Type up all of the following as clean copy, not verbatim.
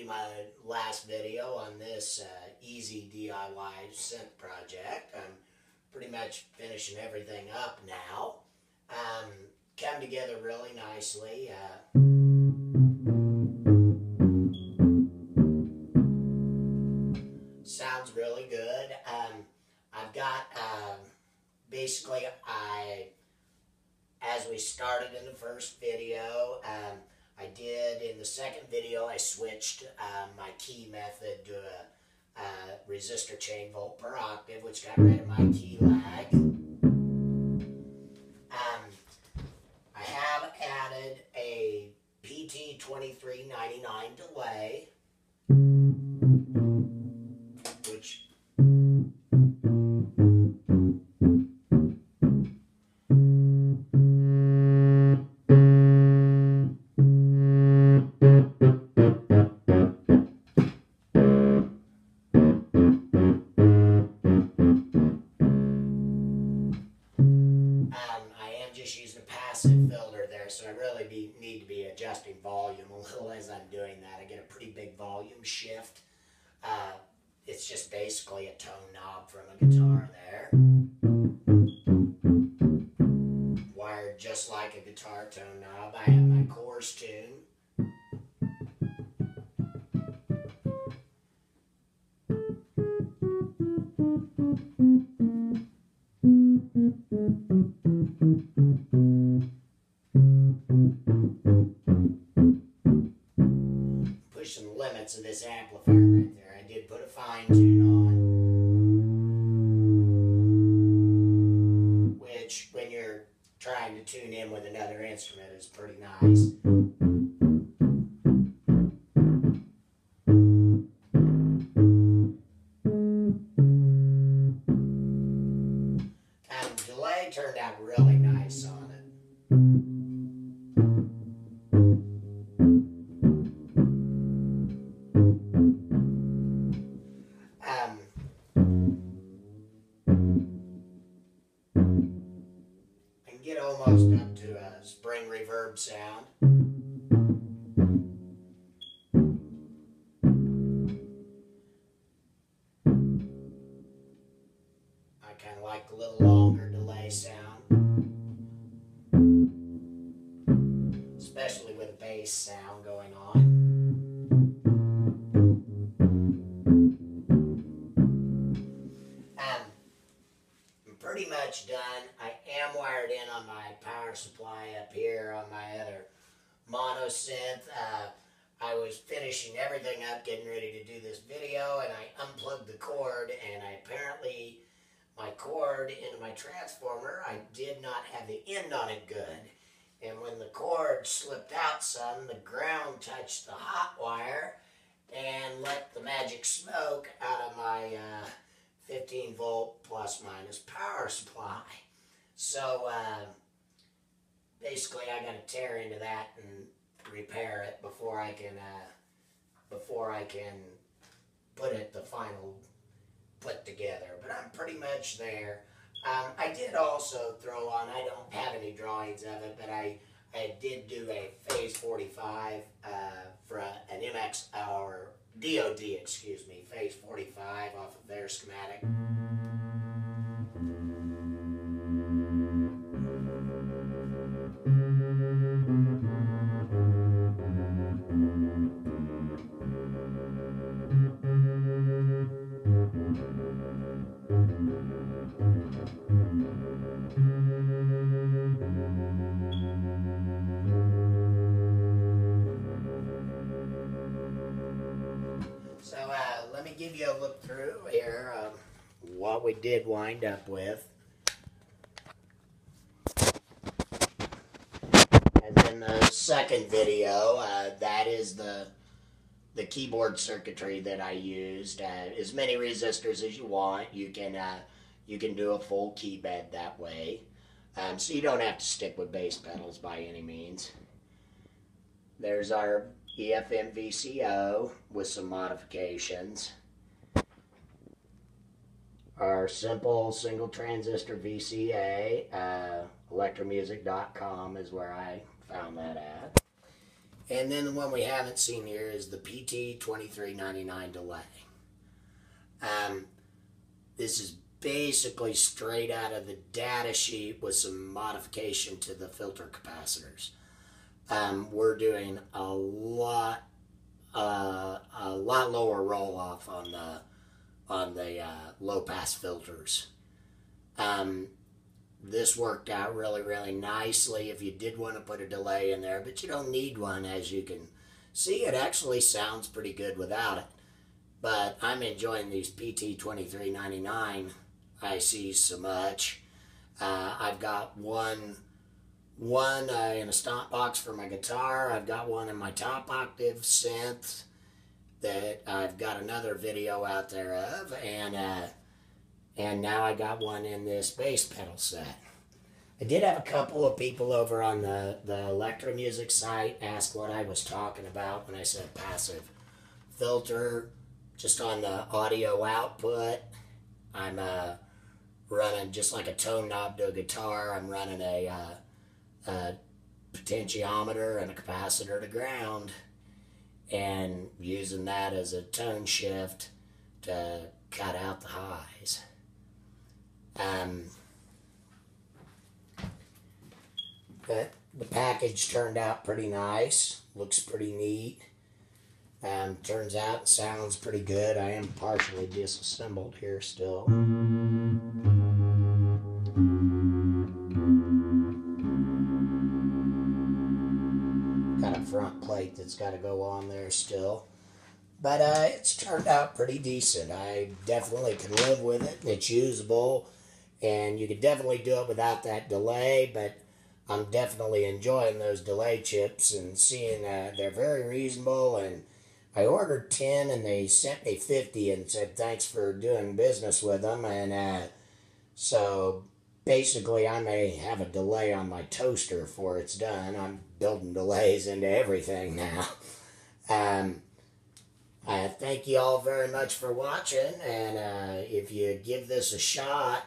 be my last video on this easy DIY synth project. I'm pretty much finishing everything up now. Come together really nicely. Sounds really good. I've got, basically, as we started in the first video, I did, in the second video, I switched my key method to a resistor chain volt per octave, which got rid of my key lag. I have added a PT 2399 delay, which filter there, so I really need to be adjusting volume a little as I'm doing that. I get a pretty big volume shift. It's just basically a tone knob from a guitar there. Wired just like a guitar tone knob. I have my chorus tune. Pushing the limits of this amplifier right there. I did put a fine tune on, which when you're trying to tune in with another instrument is pretty nice. And delay turned out really nice on it. Get almost up to a spring reverb sound. I kind of like the little longer delay sound, especially with a bass sound going on. Pretty much done. I am wired in on my power supply up here on my other mono synth. I was finishing everything up, getting ready to do this video, and I unplugged the cord, and apparently my cord into my transformer, I did not have the end on it good. And when the cord slipped out some, the ground touched the hot wire and let the magic smoke out of my 15 volt plus minus power supply. So basically I got to tear into that and repair it before I can put it the final put together. But I'm pretty much there. I did also throw on, I don't have any drawings of it, but I did do a phase 45 for an MX or DOD, excuse me, phase 45 off of their schematic. So let me give you a look through here of what we did wind up with. As in the second video, that is the keyboard circuitry that I used. As many resistors as you want. You can do a full key bed that way. So you don't have to stick with bass pedals by any means. There's our EFM VCO with some modifications. Our simple single transistor VCA, electromusic.com is where I found that at. And then the one we haven't seen here is the PT2399 delay. This is basically straight out of the data sheet with some modification to the filter capacitors. We're doing a lot lower roll off on the low pass filters. This worked out really nicely if you did want to put a delay in there, but you don't need one. As you can see, it actually sounds pretty good without it. But I'm enjoying these PT2399 ICs so much. I've got one in a stomp box for my guitar. I've got one in my top octave synth that I've got another video out there of, and now I got one in this bass pedal set. I did have a couple of people over on the Electro Music site ask what I was talking about when I said passive filter. Just on the audio output, I'm running just like a tone knob to a guitar. I'm running a potentiometer and a capacitor to ground, and using that as a tone shift to cut out the highs. But the package turned out pretty nice. Looks pretty neat. Turns out it sounds pretty good. I am partially disassembled here still. Got a front plate that's got to go on there still. But it's turned out pretty decent. I definitely can live with it. It's usable. And you could definitely do it without that delay. But I'm definitely enjoying those delay chips and seeing they're very reasonable. And I ordered 10 and they sent me 50 and said thanks for doing business with them. And so basically I may have a delay on my toaster before it's done. I'm building delays into everything now. I thank you all very much for watching, and if you give this a shot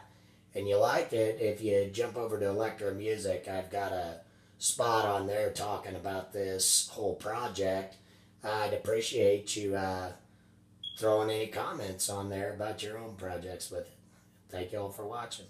and you like it, if you jump over to Electro Music, I've got a spot on there talking about this whole project. I'd appreciate you throwing any comments on there about your own projects with it. Thank you all for watching.